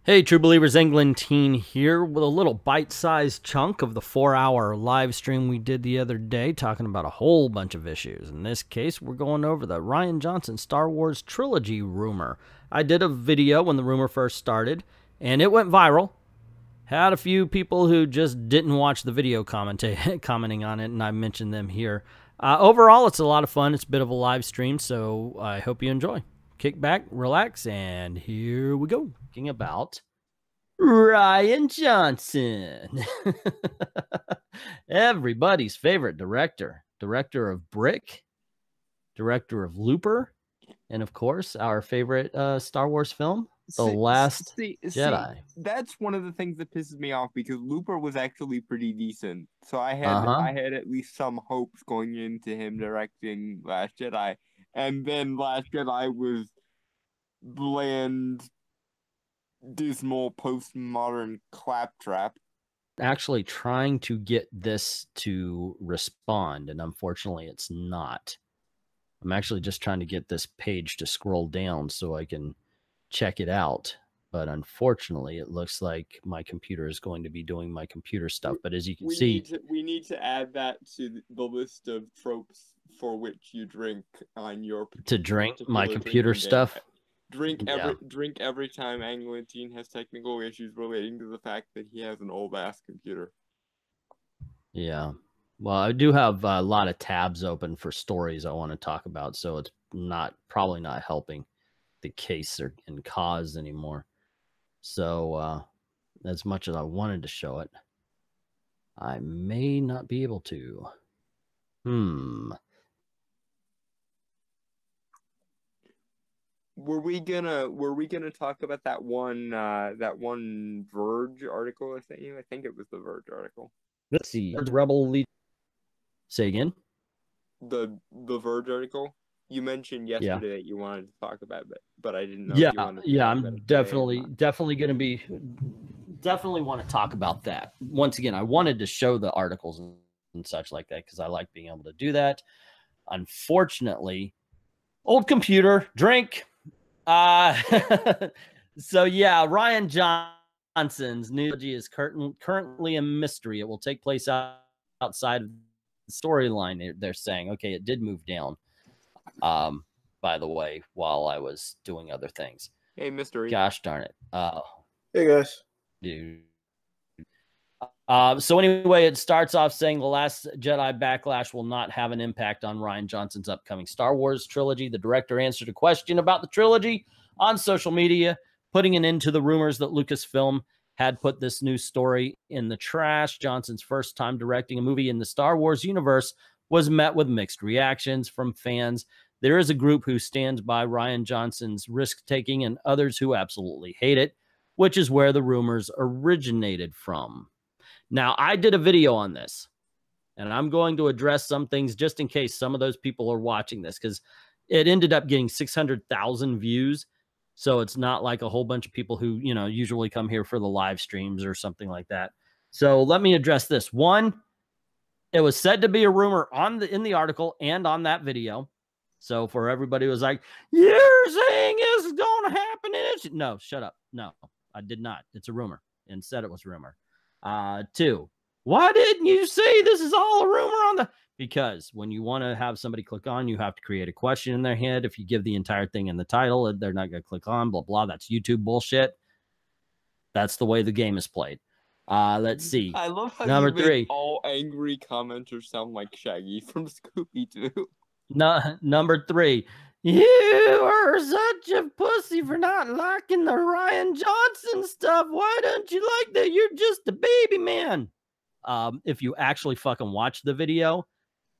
Hey, True Believers, Englentine here with a little bite-sized chunk of the 4-hour live stream we did the other day talking about a whole bunch of issues. In this case, we're going over the Rian Johnson Star Wars Trilogy rumor. I did a video when the rumor first started, and it went viral. Had a few people who just didn't watch the video commenting on it, and I mentioned them here. Overall, it's a lot of fun. It's a bit of a live stream, so I hope you enjoy. Kick back, relax, and here we go. Talking about Rian Johnson. Everybody's favorite director. Director of Brick, director of Looper, and of course, our favorite Star Wars film, The Last Jedi. That's one of the things that pisses me off because Looper was actually pretty decent. So I had at least some hopes going into him directing Last Jedi. And then Last Jedi was bland, dismal, postmodern claptrap. Actually trying to get this to respond, and unfortunately it's not. I'm actually just trying to get this page to scroll down so I can check it out. But unfortunately, it looks like my computer is going to be doing my computer stuff. But as you can see... We need to add that to the list of tropes for which you drink on your... To drink my computer stuff? Drink every time Englentine has technical issues relating to the fact that he has an old-ass computer. Yeah. Well, I do have a lot of tabs open for stories I want to talk about, so it's probably not helping the case and cause anymore. So as much as I wanted to show it, I may not be able to. Were we gonna talk about that one Verge article I sent you? I think it was the Verge article. Let's see. Rebel lead. Say again. The Verge article you mentioned yesterday that you wanted to talk about, but I didn't know. Yeah, I'm definitely going to be want to talk about that. Once again, I wanted to show the articles and such like that because I like being able to do that. Unfortunately, old computer, drink. So yeah, Rian Johnson's new trilogy is currently a mystery. It will take place outside of the storyline. They're saying, okay, it did move down. By the way, while I was doing other things. Hey, mystery. Gosh darn it. Hey guys. Dude. So anyway, it starts off saying The Last Jedi Backlash will not have an impact on Rian Johnson's upcoming Star Wars trilogy. The director answered a question about the trilogy on social media, putting an end to the rumors that Lucasfilm had put this new story in the trash. Johnson's first time directing a movie in the Star Wars universe was met with mixed reactions from fans. There is a group who stands by Rian Johnson's risk-taking and others who absolutely hate it, which is where the rumors originated from. Now, I did a video on this, and I'm going to address some things just in case some of those people are watching this, because it ended up getting 600,000 views, so it's not like a whole bunch of people who, you know, usually come here for the live streams or something like that. So let me address this. One, it was said to be a rumor in the article and on that video. So for everybody who was like, you're saying it's going to happen. No, shut up. No, I did not. It's a rumor and said it was rumor. Two, why didn't you say this is all a rumor because when you want to have somebody click on, you have to create a question in their head. If you give the entire thing in the title, they're not going to click on, blah, blah. That's YouTube bullshit. That's the way the game is played. Let's see. I love how number you three. Make all angry commenters sound like Shaggy from Scooby-Doo. No, number three. You are such a pussy for not liking the Rian Johnson stuff. Why don't you like that? You're just a baby man. If you actually fucking watch the video,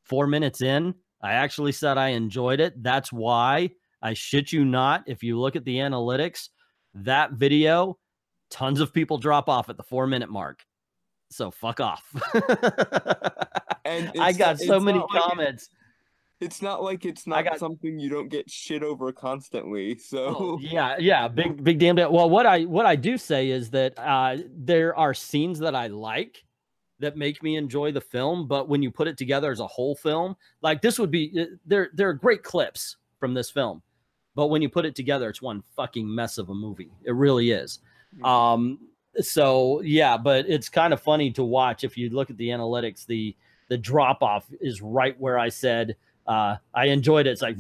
4 minutes in, I actually said I enjoyed it. That's why. I shit you not. If you look at the analytics, that video, tons of people drop off at the 4-minute mark. So fuck off. And I got so many comments. It's not like it's not something you don't get shit over constantly. So yeah, big damn it. Well, what I do say is that there are scenes that I like that make me enjoy the film, but when you put it together as a whole film, like this would be there are great clips from this film, but when you put it together, it's one fucking mess of a movie. It really is. So yeah, but it's kind of funny to watch. If you look at the analytics, the drop off is right where I said I enjoyed it. It's like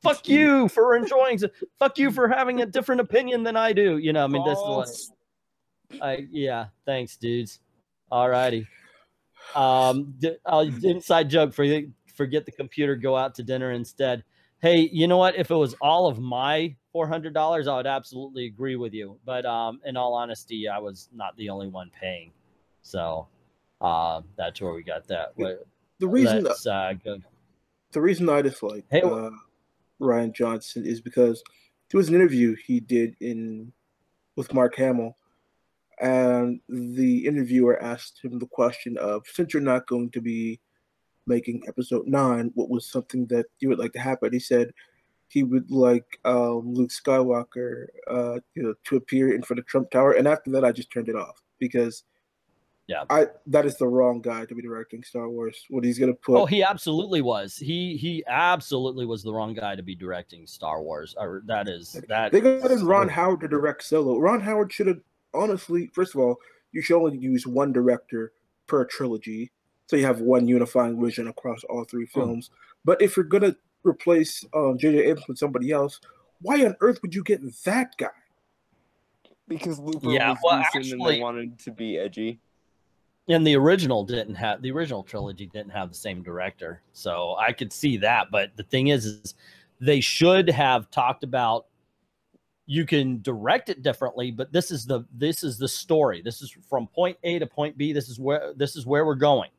fuck you for enjoying it. Fuck you for having a different opinion than I do. You know, I mean, this is what yeah, thanks, dudes. All righty. Inside joke, forget the computer, go out to dinner instead. Hey, you know what? If it was all of my $400, I would absolutely agree with you. But in all honesty, I was not the only one paying. So that's where we got that. The reason I dislike Rian Johnson is because there was an interview he did with Mark Hamill, and the interviewer asked him the question of, since you're not going to be making episode 9, what was something that you would like to happen? He said he would like Luke Skywalker to appear in front of Trump Tower, and after that I just turned it off because that is the wrong guy to be directing Star Wars. What he's gonna put? Oh, he absolutely was. He absolutely was the wrong guy to be directing Star Wars. They got in Ron Howard to direct Solo. Ron Howard should have, honestly, first of all, you should only use one director per trilogy, so you have one unifying vision across all 3 films. But if you're gonna replace J.J. Abrams with somebody else, why on earth would you get that guy? Because Looper was decent and they wanted to be edgy. And the original trilogy didn't have the same director, so I could see that. But the thing is they should have talked about, you can direct it differently, but this is the story. This is from point A to point B. This is where we're going.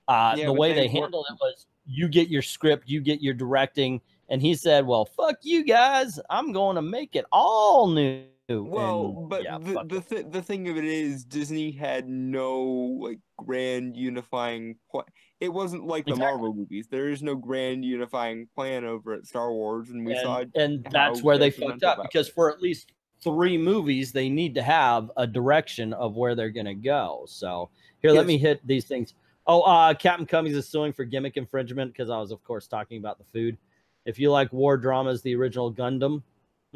The way they handled it was, you get your script, you get your directing, and he said, "Well, fuck you guys. I'm going to make it all new." Well, but the thing of it is, Disney had no grand unifying point. It wasn't like the Marvel movies. There is no grand unifying plan over at Star Wars, and that's where they fucked up, because for at least 3 movies, they need to have a direction of where they're going to go. So here, let me hit these things. Oh, Captain Cummings is suing for gimmick infringement because I was, of course, talking about the food. If you like war dramas, the original Gundam,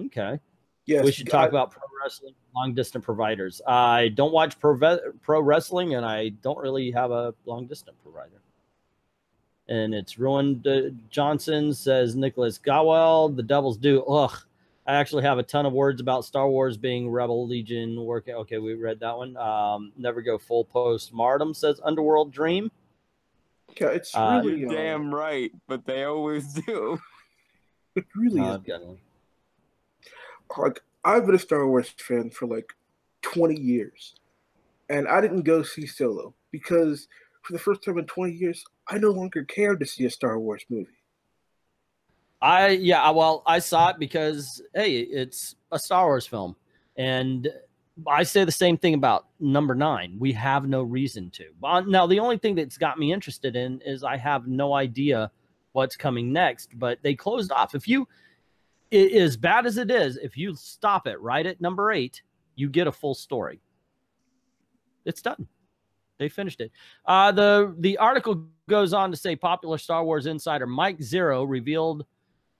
okay. Yes, we should talk about pro wrestling, long distance providers. I don't watch pro wrestling, and I don't really have a long distance provider. And it's ruined. Johnson says Nicholas Gowell, the Devils do. Ugh, I actually have a ton of words about Star Wars being Rebel Legion working. Okay, we read that one. Never go full postmortem, says Underworld Dream. Yeah, it's really you're damn right, but they always do. It really is. I've been a Star Wars fan for 20 years, and I didn't go see Solo because for the first time in 20 years, I no longer care to see a Star Wars movie. I saw it because, hey, it's a Star Wars film, and I say the same thing about number 9. We have no reason to. Now, the only thing that's got me interested in is I have no idea what's coming next, but they closed off. As bad as it is, if you stop it right at number 8, you get a full story. It's done. They finished it. The article goes on to say popular Star Wars insider Mike Zero revealed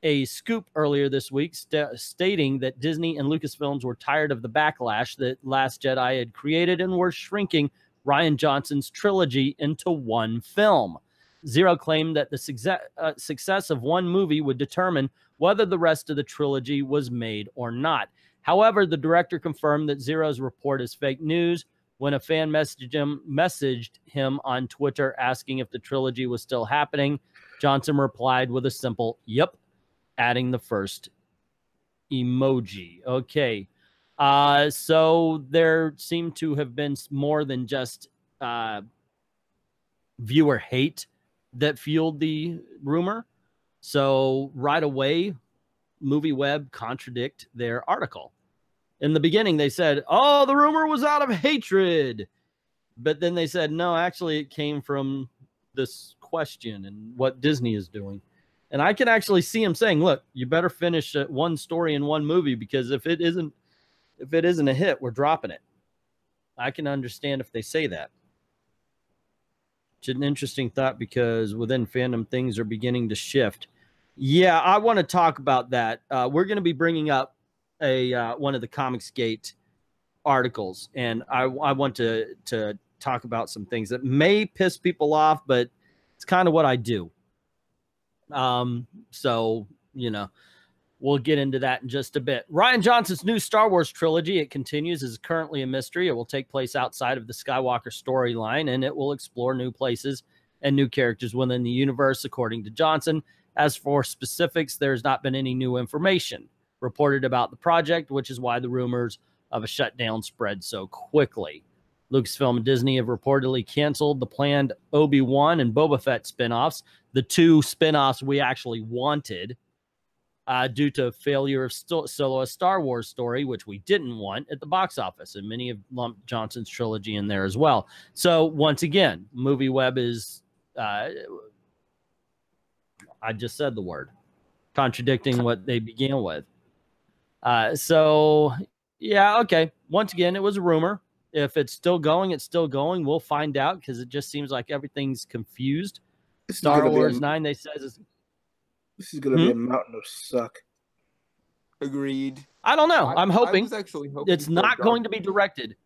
a scoop earlier this week stating that Disney and Lucasfilms were tired of the backlash that Last Jedi had created and were shrinking Rian Johnson's trilogy into one film. Zero claimed that the success of one movie would determine whether the rest of the trilogy was made or not. However, the director confirmed that Zero's report is fake news. When a fan messaged him on Twitter asking if the trilogy was still happening, Johnson replied with a simple "yep," adding the first emoji. Okay. So there seemed to have been more than just viewer hate that fueled the rumor. So right away, MovieWeb contradict their article. In the beginning, they said, oh, the rumor was out of hatred. But then they said, no, actually, it came from this question and what Disney is doing. And I can actually see him saying, look, you better finish one story in one movie, because if it isn't a hit, we're dropping it. I can understand if they say that. It's an interesting thought, because within fandom, things are beginning to shift. Yeah, I want to talk about that. We're going to be bringing up one of the ComicsGate articles, and I want to talk about some things that may piss people off, but it's kind of what I do. So, you know, we'll get into that in just a bit. Rian Johnson's new Star Wars trilogy, it continues, is currently a mystery. It will take place outside of the Skywalker storyline, and it will explore new places and new characters within the universe, according to Johnson. As for specifics, there's not been any new information reported about the project, which is why the rumors of a shutdown spread so quickly. Lucasfilm and Disney have reportedly canceled the planned Obi-Wan and Boba Fett spinoffs, the two spinoffs we actually wanted, due to failure of Solo a Star Wars story, which we didn't want at the box office, and many have lumped Johnson's trilogy in there as well. So once again, MovieWeb is, I just said the word, contradicting what they began with. So yeah, okay. Once again, it was a rumor. If it's still going, it's still going. We'll find out, because it just seems like everything's confused. Star Wars 9, they says, is... This is going to be a mountain of suck. Agreed. I don't know. I'm hoping. I was actually hoping it's not going to be directed.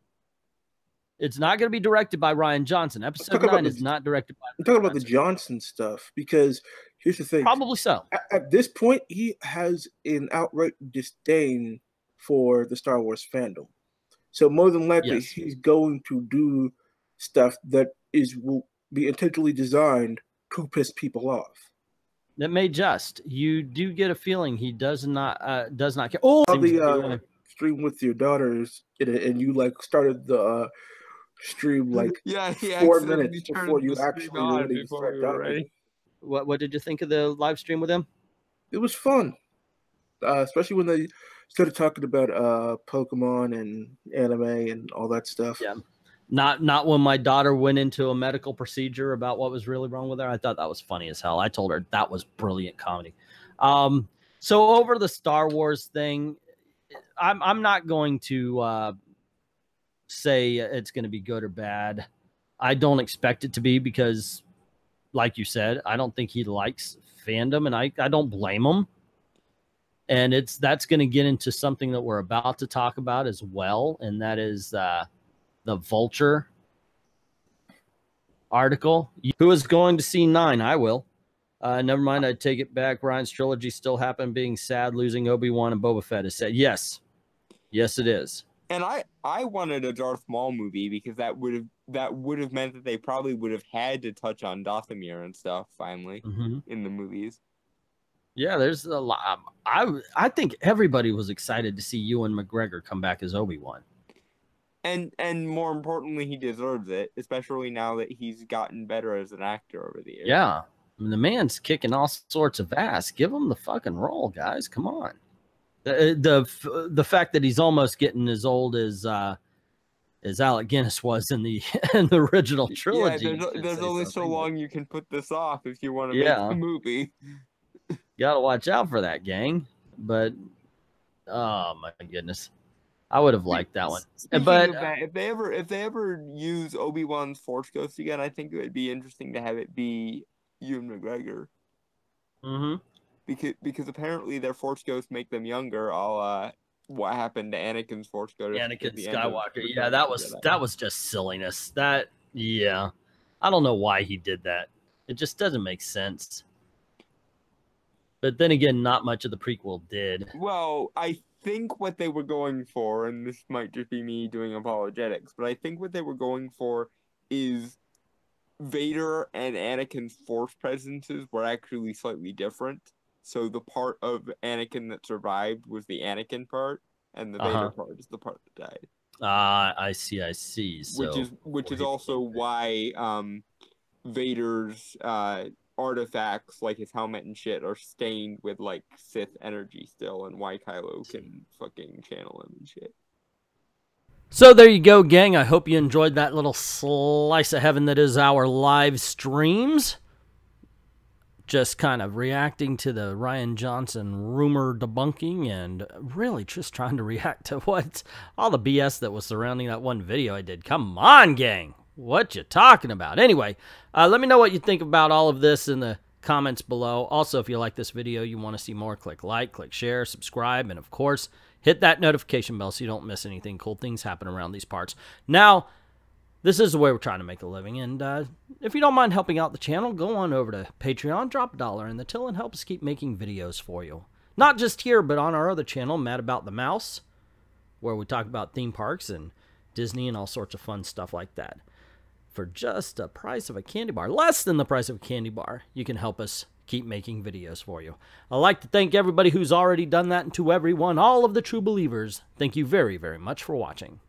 It's not going to be directed by Rian Johnson. Episode 9 is not directed by Rian I'm talking about the Johnson stuff, because here's the thing. Probably so. At this point, he has an outright disdain for the Star Wars fandom. So more than likely, he's going to do stuff that will be intentionally designed to piss people off. That may just. You do get a feeling he does not care. Oh, the stream with your daughters, and you like started the stream like 4 minutes before you actually start talking. What did you think of the live stream with him? It was fun, especially when they started talking about Pokemon and anime and all that stuff. Yeah. Not when my daughter went into a medical procedure about what was really wrong with her. I thought that was funny as hell. I told her that was brilliant comedy. So over the Star Wars thing, I'm not going to say it's going to be good or bad. I don't expect it to be, because, like you said, I don't think he likes fandom, and I don't blame him. And that's going to get into something that we're about to talk about as well, and that is the Vulture article. Who is going to see 9? I will. Never mind, I take it back. Ryan's trilogy still happened. Being sad, losing Obi-Wan and Boba Fett is sad. Yes, it is. And I wanted a Darth Maul movie, because that would have meant that they probably would have had to touch on Dathomir and stuff finally in the movies. Yeah, there's a lot. I think everybody was excited to see Ewan McGregor come back as Obi-Wan. And more importantly, he deserves it, especially now that he's gotten better as an actor over the years. Yeah. I mean, the man's kicking all sorts of ass. Give him the fucking role, guys. Come on. The fact that he's almost getting as old as Alec Guinness was in the original trilogy. Yeah, there's only so long you can put this off if you want to make a movie. Gotta watch out for that, gang. But oh my goodness, I would have liked that one. But that, if they ever use Obi-Wan's Force Ghost again, I think it would be interesting to have it be Ewan McGregor. Because apparently their Force Ghosts make them younger. What happened to Anakin's Force Ghost? Anakin Skywalker. Yeah, that was just silliness. I don't know why he did that. It just doesn't make sense. But then again, not much of the prequel did. Well, I think what they were going for, and this might just be me doing apologetics, but I think what they were going for is Vader and Anakin's Force presences were actually slightly different. So the part of Anakin that survived was the Anakin part, and the Vader part is the part that died. I see. So, which is also why Vader's artifacts, like his helmet and shit, are stained with like Sith energy still, and why Kylo can fucking channel him and shit. So there you go, gang. I hope you enjoyed that little slice of heaven that is our live streams. Just kind of reacting to the Rian Johnson rumor debunking, and really just trying to react to all the BS that was surrounding that one video I did. Come on, gang. What you talking about? Anyway, let me know what you think about all of this in the comments below. Also, if you like this video, you want to see more, click like, click share, subscribe, and of course, Hit that notification bell so you don't miss anything. Cool things happen around these parts. Now, this is the way we're trying to make a living. And if you don't mind helping out the channel, go on over to Patreon, drop $1 in the till, and help us keep making videos for you. Not just here, but on our other channel, Mad About the Mouse, where we talk about theme parks and Disney and all sorts of fun stuff like that. For just the price of a candy bar, less than the price of a candy bar, you can help us keep making videos for you. I'd like to thank everybody who's already done that, and to everyone, all of the true believers, thank you very, very much for watching.